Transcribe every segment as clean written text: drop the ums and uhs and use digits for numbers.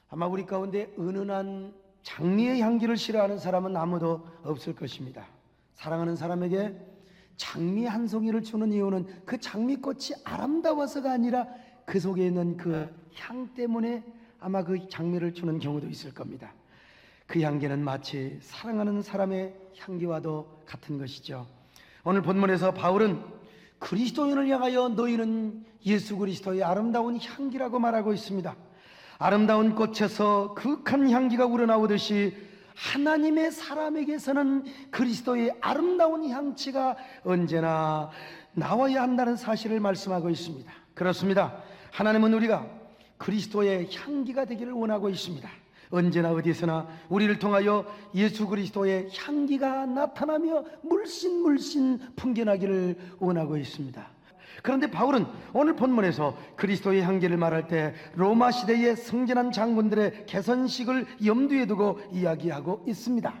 아마 우리 가운데 은은한 장미의 향기를 싫어하는 사람은 아무도 없을 것입니다. 사랑하는 사람에게 장미 한 송이를 주는 이유는 그 장미꽃이 아름다워서가 아니라 그 속에 있는 그 향 때문에 아마 그 장미를 주는 경우도 있을 겁니다. 그 향기는 마치 사랑하는 사람의 향기와도 같은 것이죠. 오늘 본문에서 바울은 그리스도인을 향하여 너희는 예수 그리스도의 아름다운 향기라고 말하고 있습니다. 아름다운 꽃에서 극한 향기가 우러나오듯이 하나님의 사람에게서는 그리스도의 아름다운 향취가 언제나 나와야 한다는 사실을 말씀하고 있습니다. 그렇습니다. 하나님은 우리가 그리스도의 향기가 되기를 원하고 있습니다. 언제나 어디서나 우리를 통하여 예수 그리스도의 향기가 나타나며 물씬 풍겨나기를 원하고 있습니다. 그런데 바울은 오늘 본문에서 그리스도의 향기를 말할 때 로마 시대의 성전한 장군들의 개선식을 염두에 두고 이야기하고 있습니다.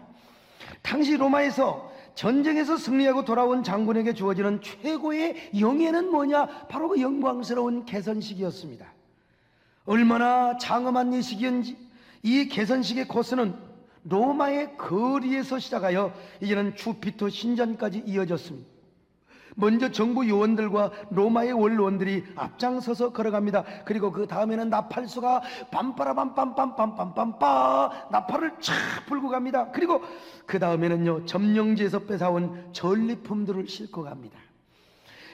당시 로마에서 전쟁에서 승리하고 돌아온 장군에게 주어지는 최고의 영예는 뭐냐? 바로 그 영광스러운 개선식이었습니다. 얼마나 장엄한 예식이었는지 이 개선식의 코스는 로마의 거리에서 시작하여 이제는 주피터 신전까지 이어졌습니다. 먼저 정부 요원들과 로마의 원로원들이 앞장서서 걸어갑니다. 그리고 그 다음에는 나팔수가 빰빠라빰빰빰빰빰빰빰 나팔을 쫙 불고 갑니다. 그리고 그 다음에는요 점령지에서 뺏어온 전리품들을 싣고 갑니다.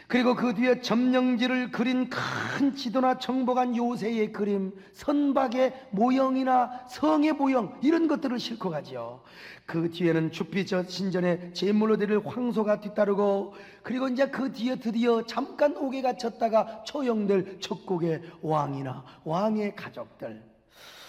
그리고 그 뒤에 점령지를 그린 큰 지도나 정복한 요새의 그림, 선박의 모형이나 성의 모형 이런 것들을 싣고 가죠. 그 뒤에는 주피터 신전에 제물로 드릴 황소가 뒤따르고, 그리고 이제 그 뒤에 드디어 잠깐 옥에 갇혔다가 초용될 척국의 왕이나 왕의 가족들,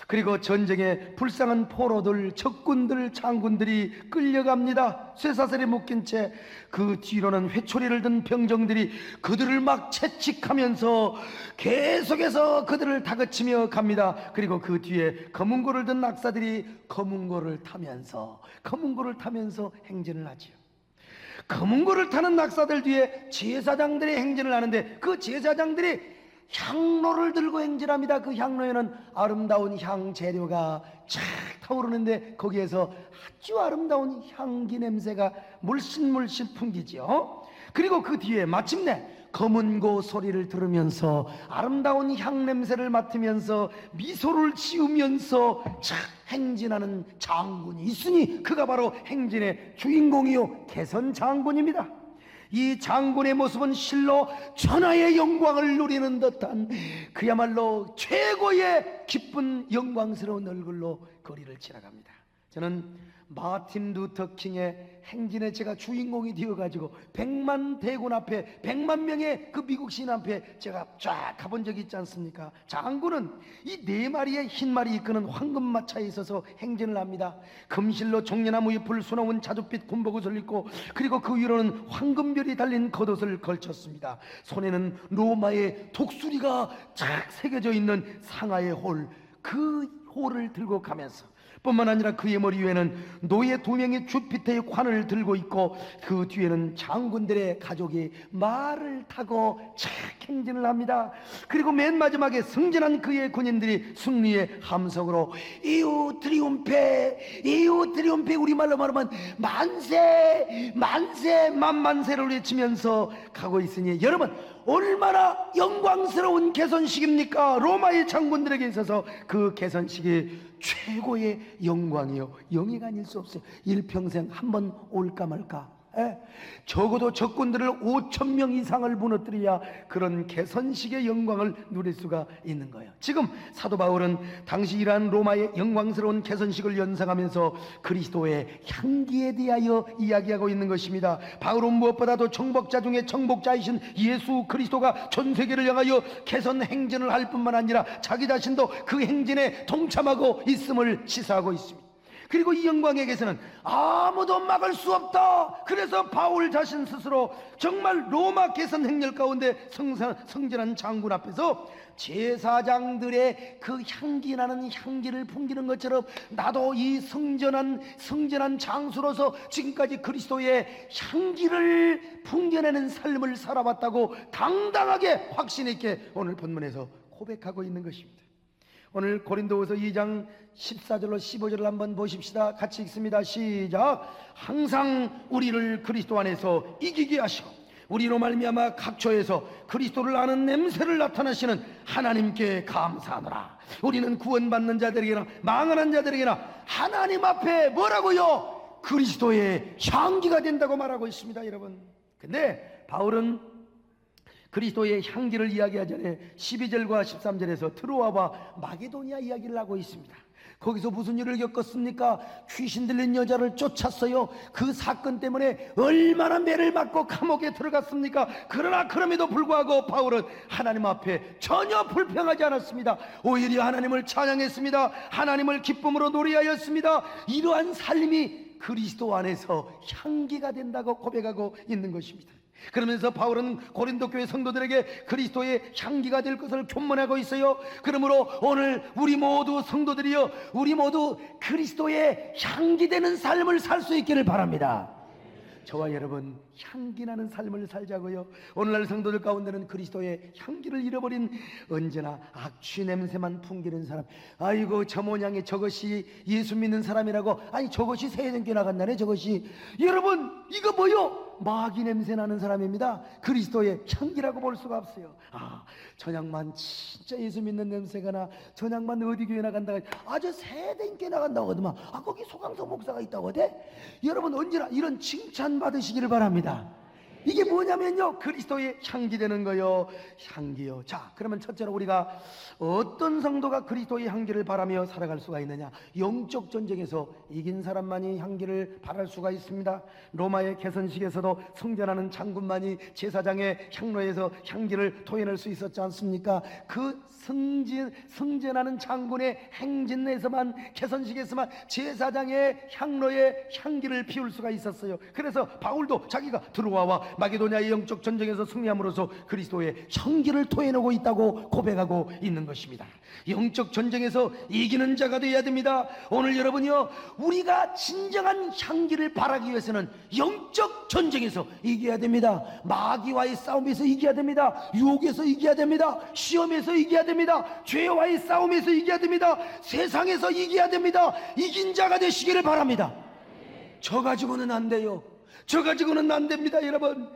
그리고 전쟁에 불쌍한 포로들, 적군들, 장군들이 끌려갑니다. 쇠사슬에 묶인 채 그 뒤로는 회초리를 든 병정들이 그들을 막 채찍하면서 계속해서 그들을 다그치며 갑니다. 그리고 그 뒤에 검은고를 든 낙사들이 검은고를 타면서 행진을 하지요. 검은고를 타는 낙사들 뒤에 제사장들의 행진을 하는데 그 제사장들이 향로를 들고 행진합니다. 그 향로에는 아름다운 향 재료가 쫙 타오르는데 거기에서 아주 아름다운 향기 냄새가 물씬 풍기죠. 그리고 그 뒤에 마침내 검은고 소리를 들으면서 아름다운 향 냄새를 맡으면서 미소를 지으면서 쫙 행진하는 장군이 있으니 그가 바로 행진의 주인공이요 개선 장군입니다. 이 장군의 모습은 실로 천하의 영광을 누리는 듯한 그야말로 최고의 기쁜 영광스러운 얼굴로 거리를 지나갑니다. 저는 마틴 루터 킹의 행진에 제가 주인공이 되어가지고 100만 대군 앞에 100만 명의 그 미국 시인 앞에 제가 쫙 가본 적이 있지 않습니까? 장군은 이 4마리의 흰말이 이끄는 황금마차에 있어서 행진을 합니다. 금실로 종려나무 잎을 수놓은 자줏빛 군복옷을 입고, 그리고 그 위로는 황금별이 달린 겉옷을 걸쳤습니다. 손에는 로마의 독수리가 쫙 새겨져 있는 상하의 홀, 그 홀을 들고 가면서, 뿐만 아니라 그의 머리 위에는 노예 2명이 주피터의 관을 들고 있고, 그 뒤에는 장군들의 가족이 말을 타고 착 행진을 합니다. 그리고 맨 마지막에 승진한 그의 군인들이 승리의 함성으로 이우 트리움페, 이우 트리움페, 우리말로 말하면 만세 만세 만만세를 외치면서 가고 있으니 여러분 얼마나 영광스러운 개선식입니까? 로마의 장군들에게 있어서 그 개선식이 최고의 영광이요 영예가 아닐 수 없어요. 일평생 한번 올까 말까. 적어도 적군들을 5,000명 이상을 무너뜨려야 그런 개선식의 영광을 누릴 수가 있는 거예요. 지금 사도 바울은 당시 이러한 로마의 영광스러운 개선식을 연상하면서 그리스도의 향기에 대하여 이야기하고 있는 것입니다. 바울은 무엇보다도 정복자 중에 정복자이신 예수 그리스도가 전 세계를 향하여 개선 행진을 할 뿐만 아니라 자기 자신도 그 행진에 동참하고 있음을 시사하고 있습니다. 그리고 이 영광에게서는 아무도 막을 수 없다. 그래서 바울 자신 스스로 정말 로마 개선 행렬 가운데 성전한 장군 앞에서 제사장들의 그 향기 나는 향기를 풍기는 것처럼 나도 이 성전한 장수로서 지금까지 그리스도의 향기를 풍겨내는 삶을 살아왔다고 당당하게 확신 있게 오늘 본문에서 고백하고 있는 것입니다. 오늘 고린도후서 2장 14절로 15절을 한번 보십시다. 같이 읽습니다. 시작. 항상 우리를 그리스도 안에서 이기게 하시고 우리로 말미암아 각처에서 그리스도를 아는 냄새를 나타내시는 하나님께 감사하노라. 우리는 구원받는 자들에게나 망하는 자들에게나 하나님 앞에 뭐라고요? 그리스도의 향기가 된다고 말하고 있습니다, 여러분. 근데 바울은 그리스도의 향기를 이야기하기 전에 12절과 13절에서 트로아와 마게도니아 이야기를 하고 있습니다. 거기서 무슨 일을 겪었습니까? 귀신 들린 여자를 쫓았어요. 그 사건 때문에 얼마나 매를 맞고 감옥에 들어갔습니까? 그러나 그럼에도 불구하고 바울은 하나님 앞에 전혀 불평하지 않았습니다. 오히려 하나님을 찬양했습니다. 하나님을 기쁨으로 노래하였습니다. 이러한 삶이 그리스도 안에서 향기가 된다고 고백하고 있는 것입니다. 그러면서 바울은 고린도 교회 성도들에게 그리스도의 향기가 될 것을 교문하고 있어요. 그러므로 오늘 우리 모두 성도들이여, 우리 모두 그리스도의 향기 되는 삶을 살 수 있기를 바랍니다. 저와 여러분 향기나는 삶을 살자고요. 오늘날 성도들 가운데는 그리스도의 향기를 잃어버린, 언제나 악취 냄새만 풍기는 사람. 아이고 저 모양의 저것이 예수 믿는 사람이라고. 아니 저것이 세대께 나간다네 저것이. 여러분 이거 뭐요? 마귀 냄새 나는 사람입니다. 그리스도의 향기라고 볼 수가 없어요. 아, 저양만 진짜 예수 믿는 냄새가 나. 저양만 어디 교회 나간다. 아주 세대께 나간다고 하더만. 아 거기 소강성 목사가 있다고 하대. 여러분 언제나 이런 칭찬 받으시기를 바랍니다. 이게 뭐냐면요, 그리스도의 향기 되는 거요. 향기요. 자, 그러면 첫째로 우리가 어떤 성도가 그리스도의 향기를 바라며 살아갈 수가 있느냐? 영적 전쟁에서 이긴 사람만이 향기를 바랄 수가 있습니다. 로마의 개선식에서도 승전하는 장군만이 제사장의 향로에서 향기를 토해낼 수 있었지 않습니까? 그 승전하는 장군의 행진에서만, 개선식에서만 제사장의 향로에 향기를 피울 수가 있었어요. 그래서 바울도 자기가 드로아와 마게도냐의 영적 전쟁에서 승리함으로써 그리스도의 향기를 토해내고 있다고 고백하고 있는 것입니다. 영적 전쟁에서 이기는 자가 되어야 됩니다. 오늘 여러분이요, 우리가 진정한 향기를 바라기 위해서는 영적 전쟁에서 이겨야 됩니다. 마귀와의 싸움에서 이겨야 됩니다. 유혹에서 이겨야 됩니다. 시험에서 이겨야 됩니다. 죄와의 싸움에서 이겨야 됩니다. 세상에서 이겨야 됩니다. 이긴 자가 되시기를 바랍니다. 저 가지고는 안 돼요. 저 가지고는 안 됩니다, 여러분.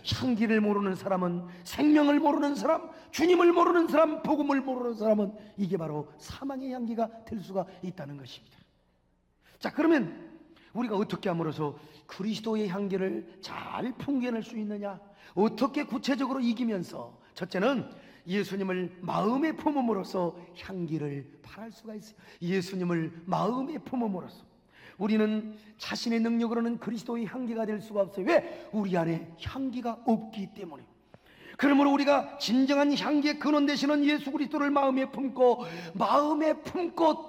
향기를 모르는 사람은, 생명을 모르는 사람, 주님을 모르는 사람, 복음을 모르는 사람은 이게 바로 사망의 향기가 될 수가 있다는 것입니다. 자, 그러면 우리가 어떻게 함으로써 그리스도의 향기를 잘 풍겨낼 수 있느냐? 어떻게 구체적으로 이기면서? 첫째는 예수님을 마음에 품음으로써 향기를 발할 수가 있어요. 예수님을 마음에 품음으로써 우리는 자신의 능력으로는 그리스도의 향기가 될 수가 없어요. 왜? 우리 안에 향기가 없기 때문에. 그러므로 우리가 진정한 향기의 근원 되시는 예수 그리스도를 마음에 품고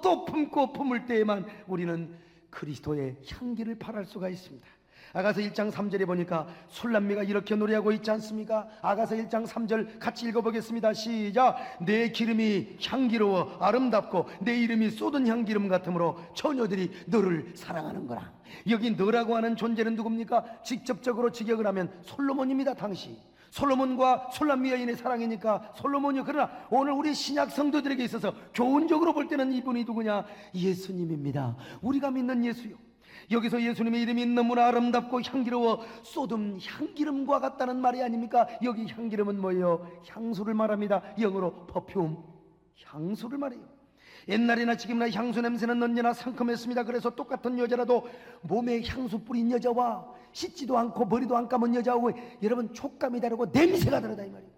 또 품을 때에만 우리는 그리스도의 향기를 발할 수가 있습니다. 아가서 1장 3절에 보니까 술람미가 이렇게 노래하고 있지 않습니까? 아가서 1장 3절 같이 읽어보겠습니다. 시작. 내 기름이 향기로워 아름답고 내 이름이 쏟은 향기름 같으므로 처녀들이 너를 사랑하는 거라. 여기 너라고 하는 존재는 누굽니까? 직접적으로 직역을 하면 솔로몬입니다. 당시 솔로몬과 술람미 여인의 사랑이니까 솔로몬이요. 그러나 오늘 우리 신약 성도들에게 있어서 교훈적으로 볼 때는 이분이 누구냐? 예수님입니다. 우리가 믿는 예수요. 여기서 예수님의 이름이 너무나 아름답고 향기로워 쏟은 향기름과 같다는 말이 아닙니까? 여기 향기름은 뭐예요? 향수를 말합니다. 영어로 퍼퓸, 향수를 말해요. 옛날이나 지금이나 향수 냄새는 언제나 상큼했습니다. 그래서 똑같은 여자라도 몸에 향수 뿌린 여자와 씻지도 않고 머리도 안 감은 여자하고 여러분 촉감이 다르고 냄새가 다르다 이 말이에요.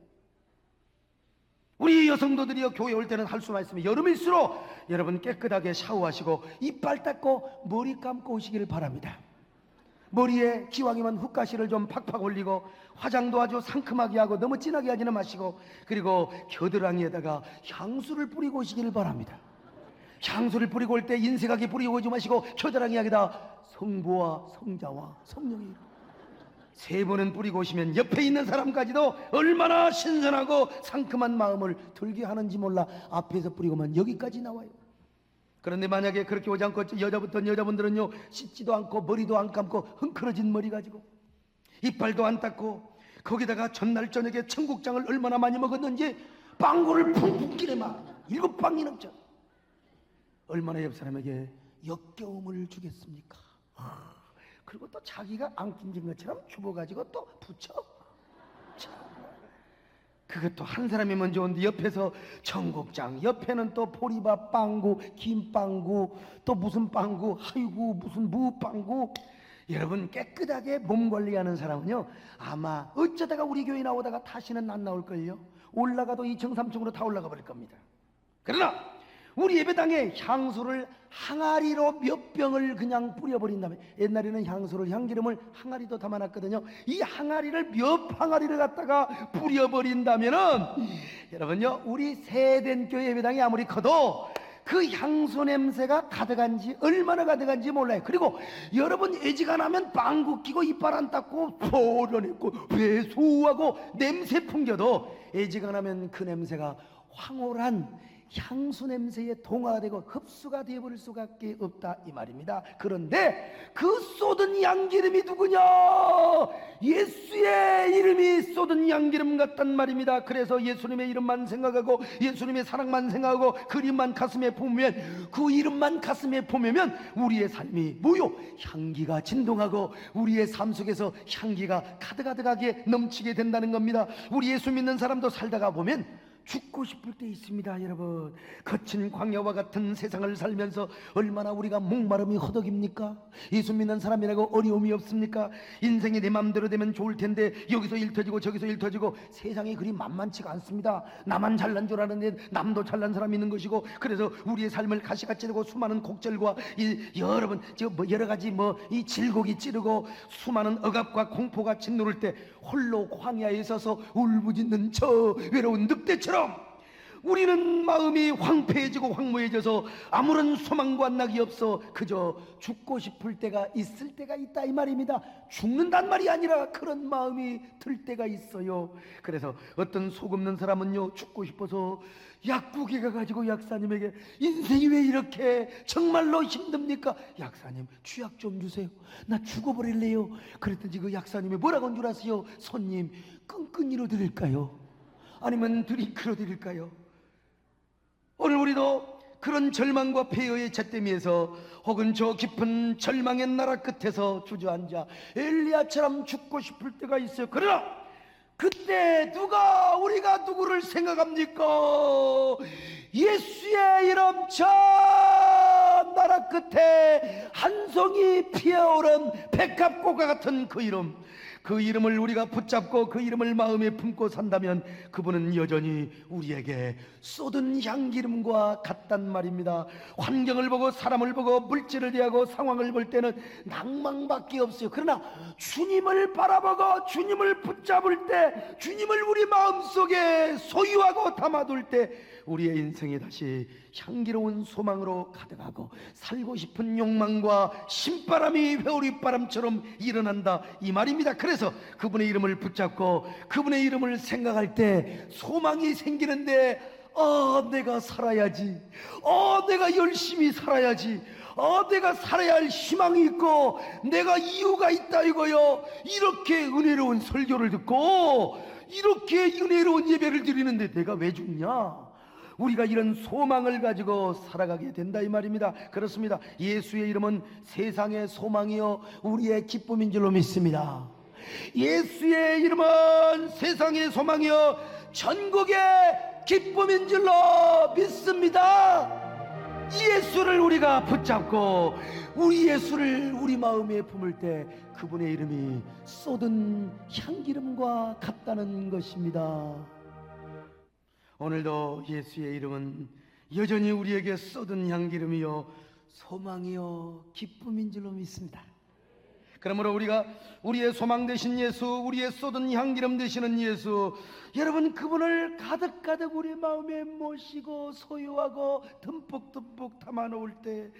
우리 여성도들이요, 교회 올 때는 할 수만 있으면 여름일수록 여러분 깨끗하게 샤워하시고 이빨 닦고 머리 감고 오시기를 바랍니다. 머리에 기왕이면 훅가시를 좀 팍팍 올리고 화장도 아주 상큼하게 하고 너무 진하게 하지는 마시고, 그리고 겨드랑이에다가 향수를 뿌리고 오시기를 바랍니다. 향수를 뿌리고 올 때 인색하게 뿌리고 오지 마시고 겨드랑이에다가 성부와 성자와 성령의 이름 세 번은 뿌리고 오시면 옆에 있는 사람까지도 얼마나 신선하고 상큼한 마음을 들게 하는지 몰라. 앞에서 뿌리고 오면 여기까지 나와요. 그런데 만약에 그렇게 오지 않고 여자분들은요, 씻지도 않고 머리도 안 감고 흥크러진 머리 가지고 이빨도 안 닦고 거기다가 전날 저녁에 청국장을 얼마나 많이 먹었는지 빵구를 푹푹 끼네 막 7방이 넘죠. 얼마나 옆 사람에게 역겨움을 주겠습니까? 그리고 또 자기가 안 낀진 것처럼 주워가지고 또 붙여. 참. 그것도 한 사람이 먼저 오는데 옆에서 청국장, 옆에는 또 보리밥 빵구, 김빵구, 또 무슨 빵구, 아이고 무슨 무빵구. 여러분, 깨끗하게 몸 관리하는 사람은요 아마 어쩌다가 우리 교회 나오다가 다시는 안 나올걸요. 올라가도 2층 3층으로 다 올라가 버릴 겁니다. 그러나 우리 예배당에 향수를 항아리로 몇 병을 그냥 뿌려버린 다음에, 옛날에는 향수를, 향기름을 항아리도 담아놨거든요. 이 항아리를 몇 항아리를 갖다가 뿌려버린다면은 여러분요, 우리 세된 교회 예배당이 아무리 커도 그 향수 냄새가 가득한지, 얼마나 가득한지 몰라요. 그리고 여러분 애지간하면 빵구 끼고 이빨 안 닦고 포련했고 회수하고 냄새 풍겨도 애지간하면 그 냄새가 황홀한 향수 냄새에 동화되고 흡수가 되어버릴 수밖에 없다 이 말입니다. 그런데 그 쏟은 양기름이 누구냐? 예수의 이름이 쏟은 양기름 같단 말입니다. 그래서 예수님의 이름만 생각하고 예수님의 사랑만 생각하고 그 이름만 가슴에 품으면, 그 이름만 가슴에 품으면 우리의 삶이 뭐요? 향기가 진동하고 우리의 삶 속에서 향기가 가득가득하게 넘치게 된다는 겁니다. 우리 예수 믿는 사람도 살다가 보면 죽고 싶을 때 있습니다. 여러분, 거친 광야와 같은 세상을 살면서 얼마나 우리가 목마름이 허덕입니까? 예수 믿는 사람이라고 어려움이 없습니까? 인생이 내 마음대로 되면 좋을 텐데 여기서 일 터지고 저기서 일 터지고, 세상이 그리 만만치가 않습니다. 나만 잘난 줄 아는데 남도 잘난 사람이 있는 것이고, 그래서 우리의 삶을 가시가 찌르고 수많은 곡절과 여러분 여러 가지 이 질곡이 찌르고 수많은 억압과 공포가 짓누를 때 홀로 광야에 서서 울부짖는 저 외로운 늑대처럼 우리는 마음이 황폐해지고 황무해져서 아무런 소망과 낙이 없어 그저 죽고 싶을 때가 있을 때가 있다 이 말입니다. 죽는단 말이 아니라 그런 마음이 들 때가 있어요. 그래서 어떤 속 없는 사람은요, 죽고 싶어서 약국에 가가지고 약사님에게 인생이 왜 이렇게 정말로 힘듭니까? 약사님, 취약 좀 주세요. 나 죽어버릴래요. 그랬더니 그 약사님이 뭐라고 한 줄 아세요? 손님, 끈끈이로 드릴까요? 아니면 드링크로 드릴까요? 오늘 우리도 그런 절망과 폐허의 잿더미에서 혹은 저 깊은 절망의 나라 끝에서 주저앉아 엘리야처럼 죽고 싶을 때가 있어요. 그러나 그때 우리가 누구를 생각합니까? 예수의 이름, 저 나라 끝에 한 송이 피어오른 백합꽃과 같은 그 이름, 그 이름을 우리가 붙잡고 그 이름을 마음에 품고 산다면 그분은 여전히 우리에게 쏟은 향기름과 같단 말입니다. 환경을 보고 사람을 보고 물질을 대하고 상황을 볼 때는 낭망밖에 없어요. 그러나 주님을 바라보고 주님을 붙잡을 때, 주님을 우리 마음속에 소유하고 담아둘 때 우리의 인생이 다시 향기로운 소망으로 가득하고 살고 싶은 욕망과 신바람이 회오리바람처럼 일어난다 이 말입니다. 그래서 그분의 이름을 붙잡고 그분의 이름을 생각할 때 소망이 생기는데, 내가 살아야지, 내가 열심히 살아야지, 내가 살아야 할 희망이 있고 내가 이유가 있다 이거요. 이렇게 은혜로운 설교를 듣고 이렇게 은혜로운 예배를 드리는데 내가 왜 죽냐? 우리가 이런 소망을 가지고 살아가게 된다 이 말입니다. 그렇습니다. 예수의 이름은 세상의 소망이요 우리의 기쁨인 줄로 믿습니다. 예수의 이름은 세상의 소망이요 전국의 기쁨인 줄로 믿습니다. 이 예수를 우리가 붙잡고 우리 예수를 우리 마음에 품을 때 그분의 이름이 쏟은 향기름과 같다는 것입니다. 오늘도 예수의 이름은 여전히 우리에게 쏟은 향기름이요 소망이요 기쁨인 줄로 믿습니다. 그러므로 우리가 우리의 소망 되신 예수, 우리의 쏟은 향기름 되시는 예수, 여러분 그분을 가득가득 우리 마음에 모시고 소유하고 듬뿍듬뿍 담아놓을 때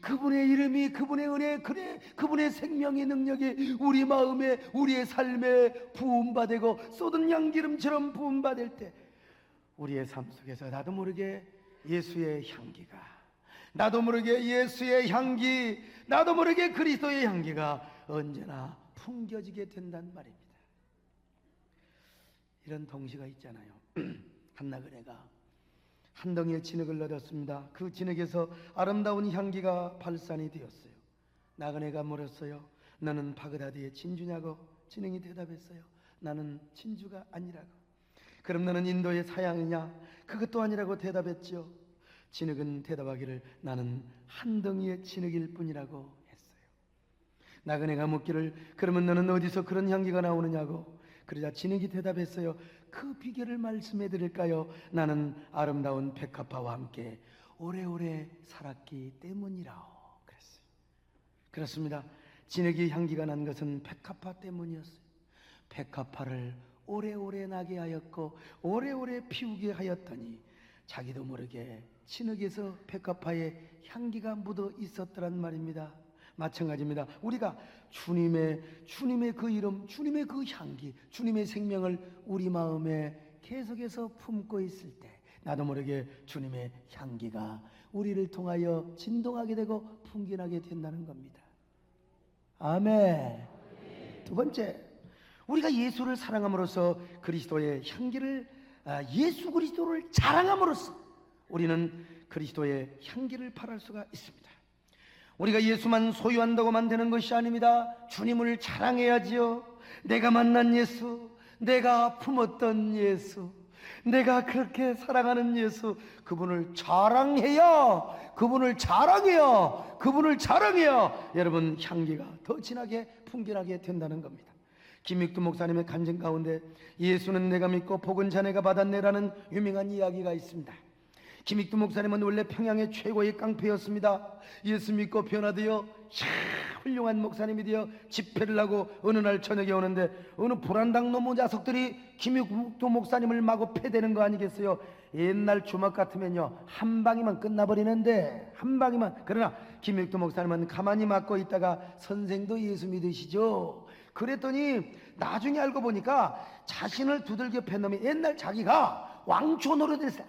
그분의 이름이, 그분의 은혜, 그분의 생명의 능력이 우리 마음에, 우리의 삶에 부음받고 쏟은 향기름처럼 부음받을 때 우리의 삶 속에서 나도 모르게 예수의 향기가, 나도 모르게 예수의 향기, 나도 모르게 그리스도의 향기가 언제나 풍겨지게 된단 말입니다. 이런 동시가 있잖아요. 한나그네가 한 덩이의 진흙을 얻었습니다. 그 진흙에서 아름다운 향기가 발산이 되었어요. 나그네가 물었어요. 너는 바그다드의 진주냐고? 진흙이 대답했어요. 나는 진주가 아니라고. 그럼 너는 인도의 사양이냐? 그것도 아니라고 대답했죠. 진흙은 대답하기를 나는 한 덩이의 진흙일 뿐이라고 했어요. 나그네가 묻기를 그러면 너는 어디서 그런 향기가 나오느냐고. 그러자 진흙이 대답했어요. 그 비결을 말씀해 드릴까요? 나는 아름다운 백합화와 함께 오래오래 살았기 때문이라오. 그랬어요. 그렇습니다. 진흙이 향기가 난 것은 백합화 때문이었어요. 백합화를 오래오래 나게 하였고 오래오래 피우게 하였더니 자기도 모르게 진흙에서 백합화의 향기가 묻어 있었더란 말입니다. 마찬가지입니다. 우리가 주님의 그 이름, 주님의 그 향기, 주님의 생명을 우리 마음에 계속해서 품고 있을 때 나도 모르게 주님의 향기가 우리를 통하여 진동하게 되고 풍기나게 된다는 겁니다. 아멘. 두 번째, 우리가 예수를 사랑함으로써 그리스도의 향기를 예수 그리스도를 자랑함으로써 우리는 그리스도의 향기를 발할 수가 있습니다. 우리가 예수만 소유한다고만 되는 것이 아닙니다. 주님을 자랑해야지요. 내가 만난 예수, 내가 품었던 예수, 내가 그렇게 사랑하는 예수, 그분을 자랑해야, 그분을 자랑해야, 그분을 자랑해야 여러분 향기가 더 진하게 풍기나게 된다는 겁니다. 김익두 목사님의 간증 가운데 예수는 내가 믿고 복은 자네가 받았네라는 유명한 이야기가 있습니다. 김익두 목사님은 원래 평양의 최고의 깡패였습니다. 예수 믿고 변화되어 훌륭한 목사님이 되어 집회를 하고 어느 날 저녁에 오는데 어느 불안당 놈의 자석들이 김익두 목사님을 마구 패대는 거 아니겠어요? 옛날 주먹 같으면요 한 방이면 끝나버리는데, 한 방이면. 그러나 김익두 목사님은 가만히 맞고 있다가 선생도 예수 믿으시죠? 그랬더니 나중에 알고 보니까 자신을 두들겨 팬 놈이 옛날 자기가 왕초 노릇에서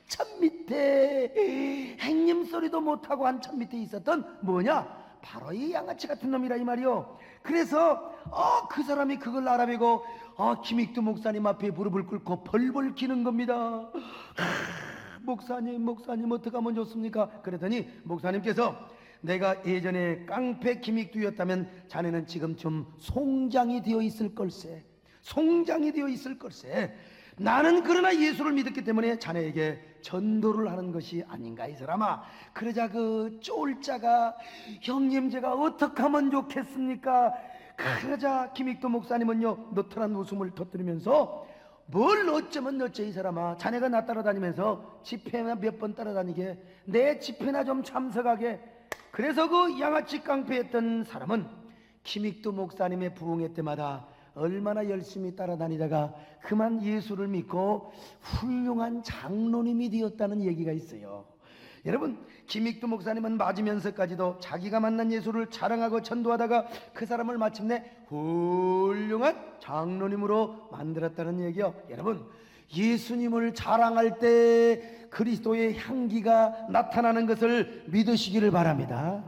한참 밑에 행님 소리도 못하고 한참 밑에 있었던 뭐냐? 바로 이 양아치 같은 놈이라 이 말이요. 그래서 그 사람이 그걸 알아보고 김익두 목사님 앞에 무릎을 꿇고 벌벌 기는 겁니다. 목사님 어떡하면 좋습니까? 그랬더니 목사님께서 내가 예전에 깡패 김익두였다면 자네는 지금쯤 송장이 되어 있을 걸세. 송장이 되어 있을 걸세. 나는 그러나 예수를 믿었기 때문에 자네에게 전도를 하는 것이 아닌가 이 사람아. 그러자 그 쫄자가 형님 제가 어떻게 하면 좋겠습니까? 그러자 김익도 목사님은요 너털한 웃음을 터뜨리면서 뭘 어쩌면 어째 이 사람아. 자네가 나 따라다니면서 집회나 몇 번 따라다니게, 내 집회나 좀 참석하게. 그래서 그 양아치 깡패였던 사람은 김익도 목사님의 부흥회 때마다 얼마나 열심히 따라다니다가 그만 예수를 믿고 훌륭한 장로님이 되었다는 얘기가 있어요. 여러분, 김익두 목사님은 맞으면서까지도 자기가 만난 예수를 자랑하고 전도하다가 그 사람을 마침내 훌륭한 장로님으로 만들었다는 얘기요. 여러분, 예수님을 자랑할 때 그리스도의 향기가 나타나는 것을 믿으시기를 바랍니다.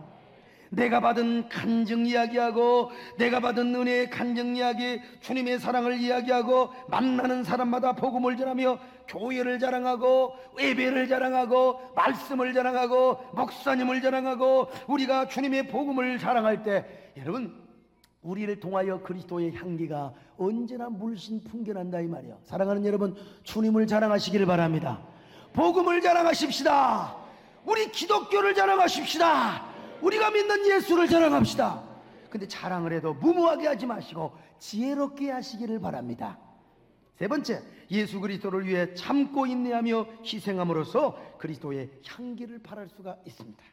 내가 받은 간증 이야기하고 내가 받은 은혜의 간증 이야기, 주님의 사랑을 이야기하고 만나는 사람마다 복음을 전하며 교회를 자랑하고 예배를 자랑하고 말씀을 자랑하고 목사님을 자랑하고 우리가 주님의 복음을 자랑할 때 여러분 우리를 통하여 그리스도의 향기가 언제나 물씬 풍겨난다 이 말이에요. 사랑하는 여러분, 주님을 자랑하시기를 바랍니다. 복음을 자랑하십시다. 우리 기독교를 자랑하십시다. 우리가 믿는 예수를 자랑합시다. 근데 자랑을 해도 무모하게 하지 마시고 지혜롭게 하시기를 바랍니다. 세 번째, 예수 그리스도를 위해 참고 인내하며 희생함으로써 그리스도의 향기를 발할 수가 있습니다.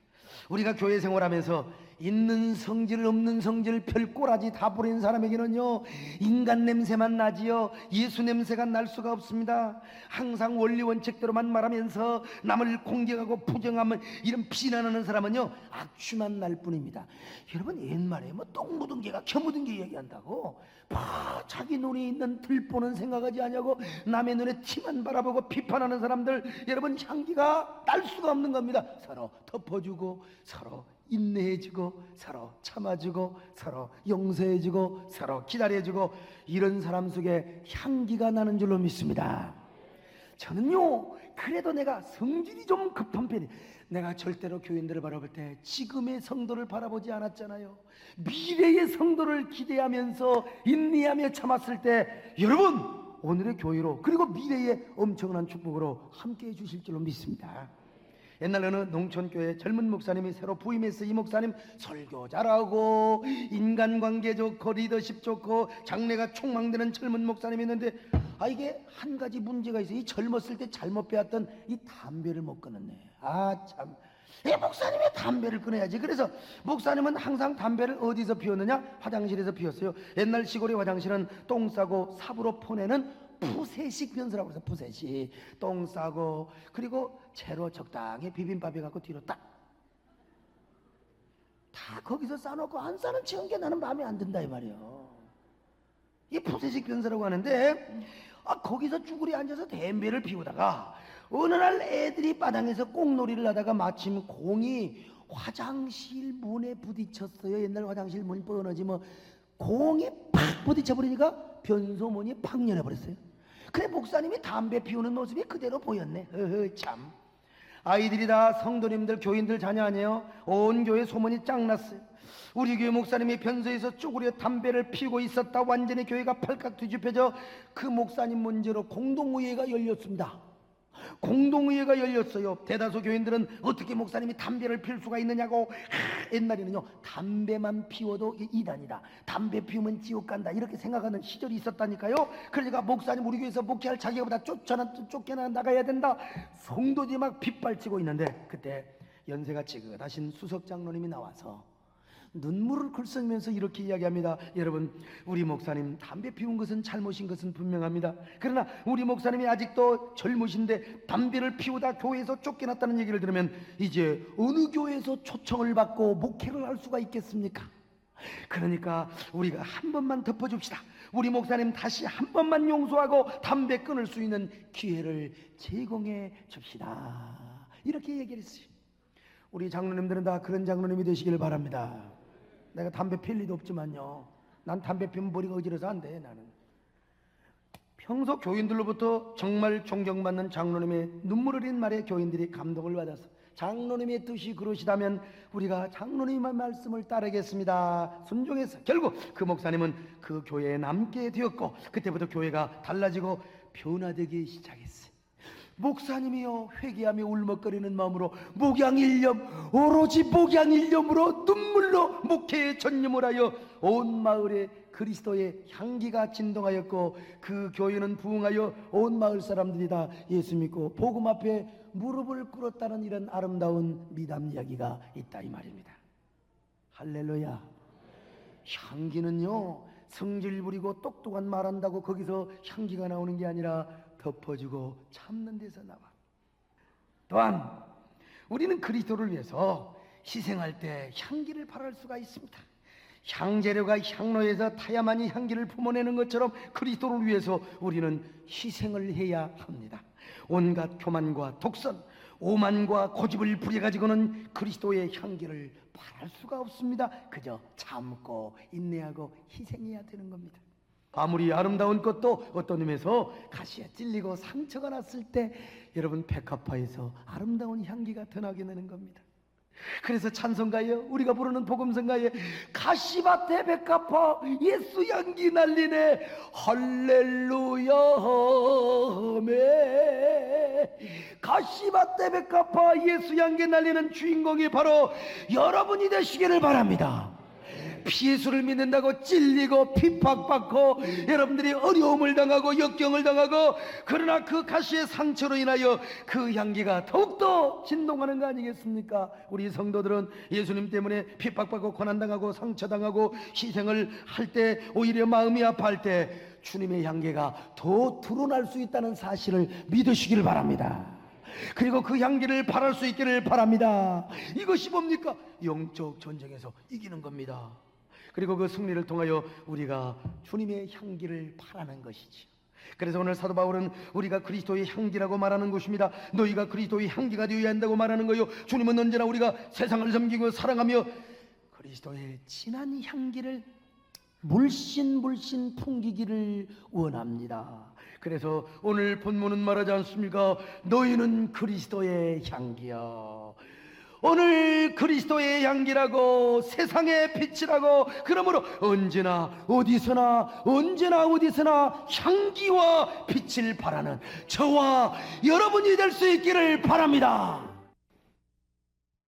우리가 교회 생활하면서 있는 성질 없는 성질 별꼬라지 다 부린 사람에게는요 인간 냄새만 나지요 예수 냄새가 날 수가 없습니다. 항상 원리 원칙대로만 말하면서 남을 공격하고 부정하면 이런 비난하는 사람은요 악취만 날 뿐입니다. 여러분, 옛말에 뭐 똥 묻은 개가 겨 묻은 개 얘기한다고 자기 눈에 있는 들보는 생각하지 않냐고 남의 눈에 티만 바라보고 비판하는 사람들, 여러분 향기가 날 수가 없는 겁니다. 서로 덮어주고 서로 인내해주고 서로 참아주고 서로 용서해주고 서로 기다려주고 이런 사람 속에 향기가 나는 줄로 믿습니다. 저는요, 그래도 내가 성질이 좀 급한 편이, 내가 절대로 교인들을 바라볼 때 지금의 성도를 바라보지 않았잖아요. 미래의 성도를 기대하면서 인내하며 참았을 때, 여러분 오늘의 교회로 그리고 미래의 엄청난 축복으로 함께 해주실 줄로 믿습니다. 옛날 어느 농촌교회 젊은 목사님이 새로 부임해서, 이 목사님 설교 잘하고 인간관계 좋고 리더십 좋고 장래가 촉망되는 젊은 목사님이 있는데, 이게 한 가지 문제가 있어요. 이 젊었을 때 잘못 배웠던 이 담배를 못 끊었네. 참, 이 목사님이 담배를 끊어야지. 그래서 목사님은 항상 담배를 어디서 피웠느냐? 화장실에서 피웠어요. 옛날 시골의 화장실은 똥 싸고 삽으로 퍼내는 푸세식 변수라고 해서, 푸세식 똥 싸고, 그리고 채로 적당히 비빔밥에 갖고 뒤로 딱 다 거기서 싸놓고 안 싸는 치운 게 나는 마음에 안 든다 이 말이에요. 이 푸세식 변수라고 하는데, 거기서 쭈그리 앉아서 담배를 피우다가 어느 날 애들이 바닥에서 꽁놀이를 하다가 마침 공이 화장실 문에 부딪혔어요. 옛날 화장실 문이 뻔하지 뭐. 공이 팍 부딪혀버리니까 변소문이 팍 열어버렸어요. 그래, 목사님이 담배 피우는 모습이 그대로 보였네. 참. 아이들이 다 성도님들, 교인들 자녀 아니에요? 온 교회 소문이 짱났어요. 우리 교회 목사님이 변소에서 쪼그려 담배를 피우고 있었다. 완전히 교회가 팔깍 뒤집혀져 그 목사님 문제로 공동의회가 열렸습니다. 공동의회가 열렸어요. 대다수 교인들은 어떻게 목사님이 담배를 피울 수가 있느냐고, 옛날에는요 담배만 피워도 이단이다, 담배 피우면 지옥 간다, 이렇게 생각하는 시절이 있었다니까요. 그러니까 목사님 우리 교회에서 목회할 자기보다 쫓겨나 나가야 된다, 성도들이 막 빗발치고 있는데, 그때 연세가 지긋하신 수석 장로님이 나와서 눈물을 글썽이면서 이렇게 이야기합니다. 여러분, 우리 목사님 담배 피운 것은 잘못인 것은 분명합니다. 그러나 우리 목사님이 아직도 젊으신데 담배를 피우다 교회에서 쫓겨났다는 얘기를 들으면 이제 어느 교회에서 초청을 받고 목회를 할 수가 있겠습니까? 그러니까 우리가 한 번만 덮어줍시다. 우리 목사님 다시 한 번만 용서하고 담배 끊을 수 있는 기회를 제공해 줍시다, 이렇게 얘기를 했어요. 우리 장로님들은 다 그런 장로님이 되시길 바랍니다. 내가 담배 필 리도 없지만요, 난 담배 피우면 머리가 어지러서 안 돼. 나는 평소 교인들로부터 정말 존경받는 장로님의 눈물 흘린 말에 교인들이 감동을 받아서, 장로님의 뜻이 그러시다면 우리가 장로님의 말씀을 따르겠습니다, 순종해서 결국 그 목사님은 그 교회에 남게 되었고, 그때부터 교회가 달라지고 변화되기 시작했어요. 목사님이요, 회개하며 울먹거리는 마음으로 목양일념, 오로지 목양일념으로 눈물로 목회에 전념을 하여 온 마을에 그리스도의 향기가 진동하였고, 그 교회는 부흥하여 온 마을 사람들이 다 예수 믿고 복음 앞에 무릎을 꿇었다는 이런 아름다운 미담 이야기가 있다 이 말입니다. 할렐루야. 향기는요, 성질 부리고 똑똑한 말한다고 거기서 향기가 나오는 게 아니라 덮어주고 참는 데서 나와. 또한 우리는 그리스도를 위해서 희생할 때 향기를 발할 수가 있습니다. 향재료가 향로에서 타야만이 향기를 품어내는 것처럼 그리스도를 위해서 우리는 희생을 해야 합니다. 온갖 교만과 독선, 오만과 고집을 부려가지고는 그리스도의 향기를 발할 수가 없습니다. 그저 참고 인내하고 희생해야 되는 겁니다. 아무리 아름다운 꽃도 어떤 의미에서 가시에 찔리고 상처가 났을 때 여러분 백합화에서 아름다운 향기가 드나게 되는 겁니다. 그래서 찬송가에, 우리가 부르는 복음성가에 가시밭에 백합화 예수 향기 날리네 할렐루야 아멘. 가시밭에 백합화 예수 향기 날리는 주인공이 바로 여러분이 되시기를 바랍니다. 예수를 믿는다고 찔리고 핍박받고 여러분들이 어려움을 당하고 역경을 당하고, 그러나 그 가시의 상처로 인하여 그 향기가 더욱더 진동하는 거 아니겠습니까? 우리 성도들은 예수님 때문에 핍박받고 고난당하고 상처당하고 희생을 할 때 오히려 마음이 아파할 때 주님의 향기가 더 드러날 수 있다는 사실을 믿으시길 바랍니다. 그리고 그 향기를 발할 수 있기를 바랍니다. 이것이 뭡니까? 영적 전쟁에서 이기는 겁니다. 그리고 그 승리를 통하여 우리가 주님의 향기를 발하는 것이지. 그래서 오늘 사도 바울은 우리가 그리스도의 향기라고 말하는 것입니다. 너희가 그리스도의 향기가 되어야 한다고 말하는 거요. 주님은 언제나 우리가 세상을 섬기고 사랑하며 그리스도의 진한 향기를 물씬 품기기를 원합니다. 그래서 오늘 본문은 말하지 않습니까? 너희는 그리스도의 향기야. 오늘 그리스도의 향기라고, 세상의 빛이라고, 그러므로 언제나 어디서나 향기와 빛을 발하는 저와 여러분이 될 수 있기를 바랍니다.